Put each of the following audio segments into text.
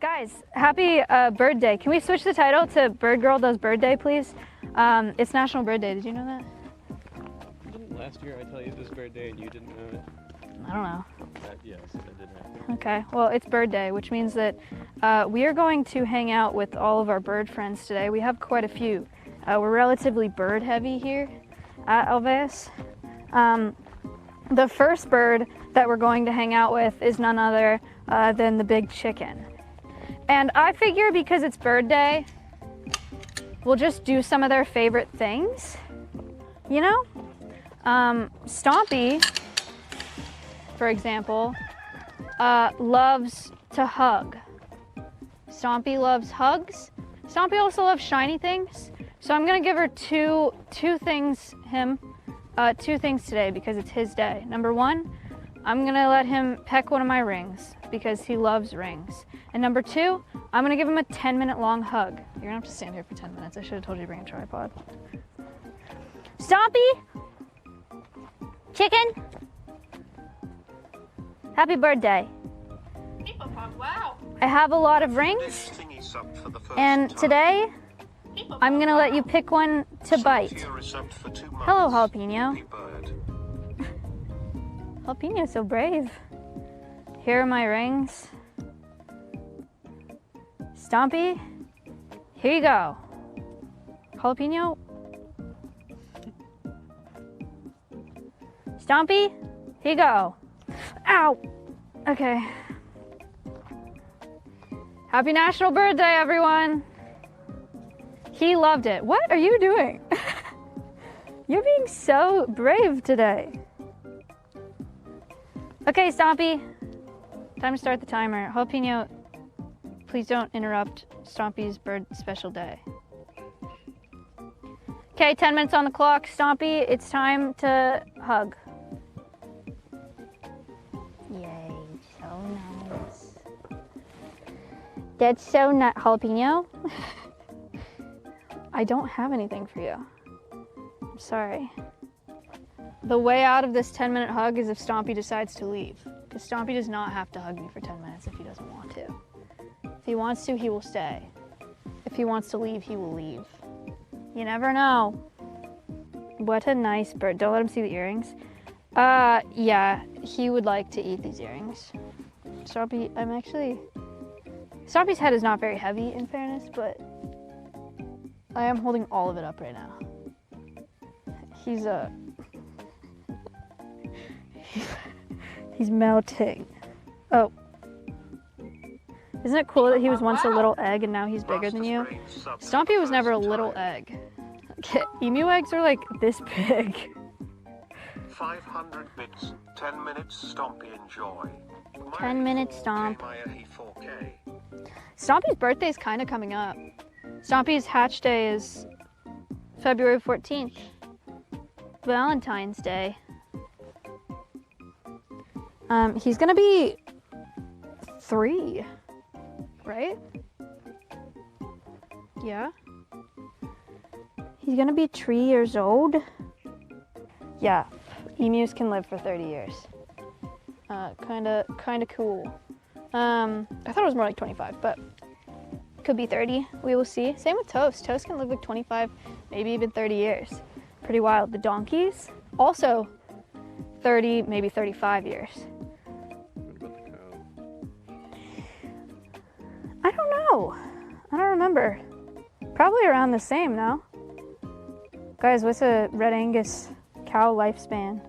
Guys, happy Bird Day. Can we switch the title to Bird Girl Does Bird Day, please? It's National Bird Day. Did you know that? Didn't last year I tell you this Bird Day and you didn't know it? I don't know. Yes, that did happen. Okay, well, it's Bird Day, which means that we are going to hang out with all of our bird friends today. We have quite a few. We're relatively bird heavy here at Alveus. The first bird that we're going to hang out with is none other than the big chicken. And I figure because it's Bird Day, we'll just do some of their favorite things, you know? Stompy, for example, loves to hug. Stompy loves hugs. Stompy also loves shiny things. So I'm gonna give her two things today because it's his day. Number one, I'm gonna let him peck one of my rings because he loves rings. And number two, I'm gonna give him a 10-minute long hug. You're gonna have to stand here for 10 minutes. I should have told you to bring a tripod. Stompy! Chicken! Happy birthday. Wow. I have a lot of rings, and today, I'm gonna let you pick one to bite. Hello, Jalapeno. Jalapeno's so brave. Here are my rings. Stompy, here you go. Jalapeno. Stompy, here you go. Ow. Okay. Happy National Bird Day, everyone. He loved it. What are you doing? You're being so brave today. Okay, Stompy. Time to start the timer. Jalapeno, please don't interrupt Stompy's bird special day. Okay, 10 minutes on the clock. Stompy, it's time to hug. Yay, so nice. That's so nice. Jalapeno? I don't have anything for you. I'm sorry. The way out of this 10-minute hug is if Stompy decides to leave. Because Stompy does not have to hug me for 10 minutes if he doesn't want to. If he wants to, he will stay. If he wants to leave, he will leave. You never know. What a nice bird. Don't let him see the earrings. Yeah, he would like to eat these earrings. Stompy, Stompy's head is not very heavy, in fairness, but I am holding all of it up right now. He's melting. Oh. Isn't it cool that he was once a little egg and now he's bigger than you? Stompy was never a little egg. Okay, emu eggs are like this big. 500 bits, 10 minutes, Stompy enjoy. 10 minutes, Stomp. Stompy's birthday is kind of coming up. Stompy's hatch day is February 14th. Valentine's Day. He's gonna be 3, right? Yeah. He's gonna be 3 years old. Yeah, emus can live for 30 years. Kinda cool. I thought it was more like 25, but could be 30. We will see. Same with Toast. Toast can live like 25, maybe even 30 years. Pretty wild. The donkeys, also 30, maybe 35 years. What about the cow? I don't know. I don't remember. Probably around the same, no? Guys, what's a Red Angus cow lifespan?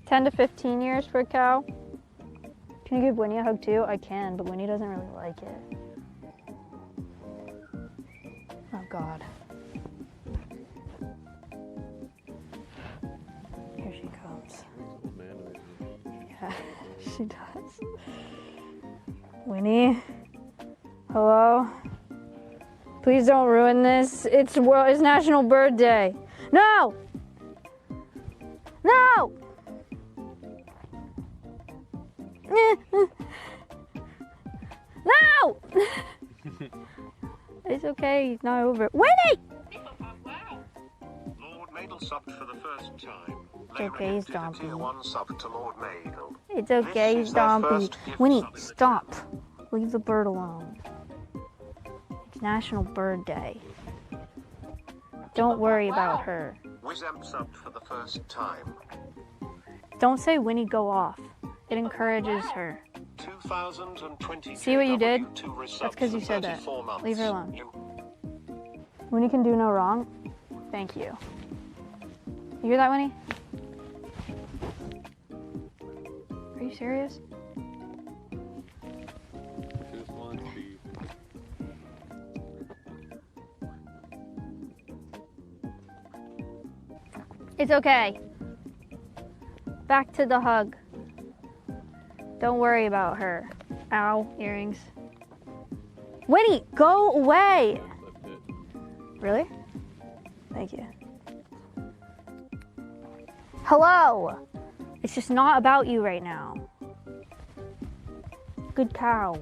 10 to 15 years for a cow. Can you give Winnie a hug too? I can, but Winnie doesn't really like it. Oh God. Here she comes. Yeah, she does. Winnie, hello? Please don't ruin this. It's National Bird Day. No! No! No! It's okay, he's not over. Winnie! Wow. Lord Madel subbed for the first time. It's okay, Stompy. Tier 1 sub to Lord Madel. It's okay, This is their Stompy. first gift Winnie, sub in the stop. Leave the bird alone. It's National Bird Day. Don't worry about her. Wizamp subbed for the first time. Don't say Winnie go off. It encourages her. 2020. See what you did? JW2 That's 'cause you resubs said for that. 34 months. Leave her alone. You- Winnie can do no wrong. Thank you. You hear that, Winnie? Are you serious? Just want to be. It's okay. Back to the hug. Don't worry about her. Ow, earrings. Winnie, go away! Left it. Really? Thank you. Hello! It's just not about you right now. Good cow.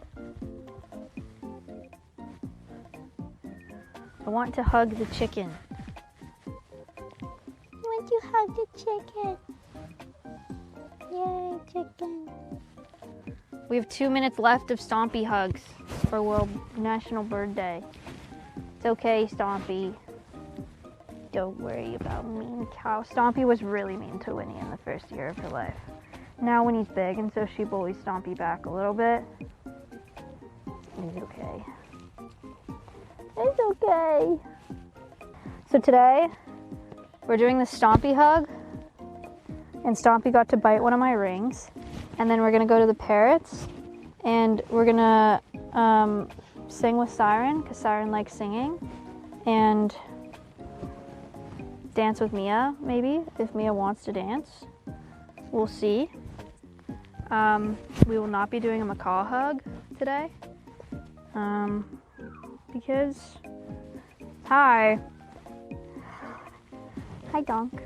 I want to hug the chicken. I want to hug the chicken. Yay, chicken. We have 2 minutes left of Stompy hugs for World National Bird Day. It's okay, Stompy. Don't worry about mean cow. Stompy was really mean to Winnie in the first year of her life. Now Winnie's big, and so she bullies Stompy back a little bit. It's okay. It's okay. So today, we're doing the Stompy hug, and Stompy got to bite one of my rings. And then we're gonna go to the Parrots, and we're gonna sing with Siren, because Siren likes singing, and dance with Mia, maybe, if Mia wants to dance. We'll see. We will not be doing a macaw hug today, because, hi. Hi, Donk.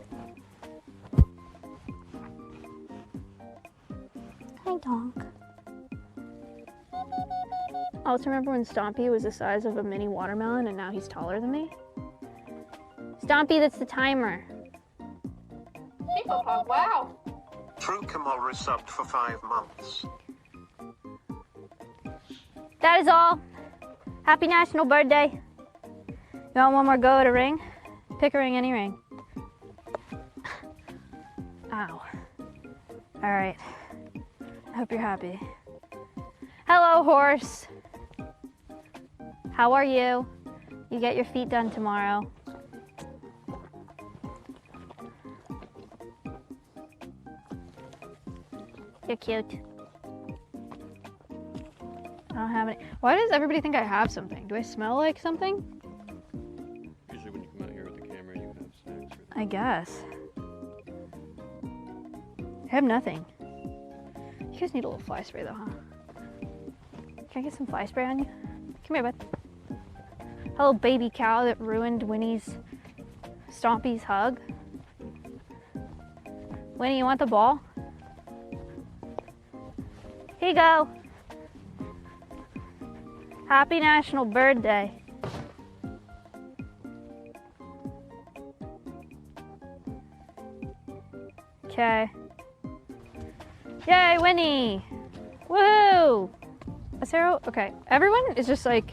Hi, Donk. I also remember when Stompy was the size of a mini watermelon and now he's taller than me. Stompy, that's the timer. peepoCheer, wow. True Kamal resubbed for 5 months. That is all. Happy National Bird Day. You want one more go at a ring? Pick a ring, any ring. Ow. All right. I hope you're happy. Hello, horse. How are you? You get your feet done tomorrow. You're cute. I don't have any. Why does everybody think I have something? Do I smell like something? Usually when you come out here with the camera, you have snacks. I guess. I have nothing. You guys need a little fly spray though, huh? Can I get some fly spray on you? Come here, bud. Hello, baby cow that ruined Winnie's Stompy's hug. Winnie, you want the ball? Here you go. Happy National Bird Day. Okay. Yay, Winnie! Woohoo! Sarah, okay. Everyone is just like,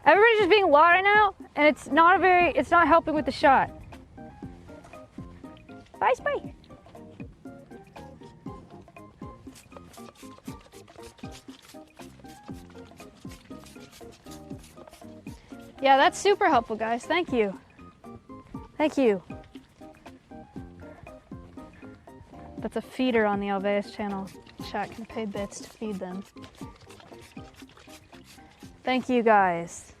everybody's just being loud right now, and it's not helping with the shot. Bye, spray. Yeah, that's super helpful, guys. Thank you. Thank you. That's a feeder on the Alveus channel. Chat can pay bits to feed them. Thank you, guys.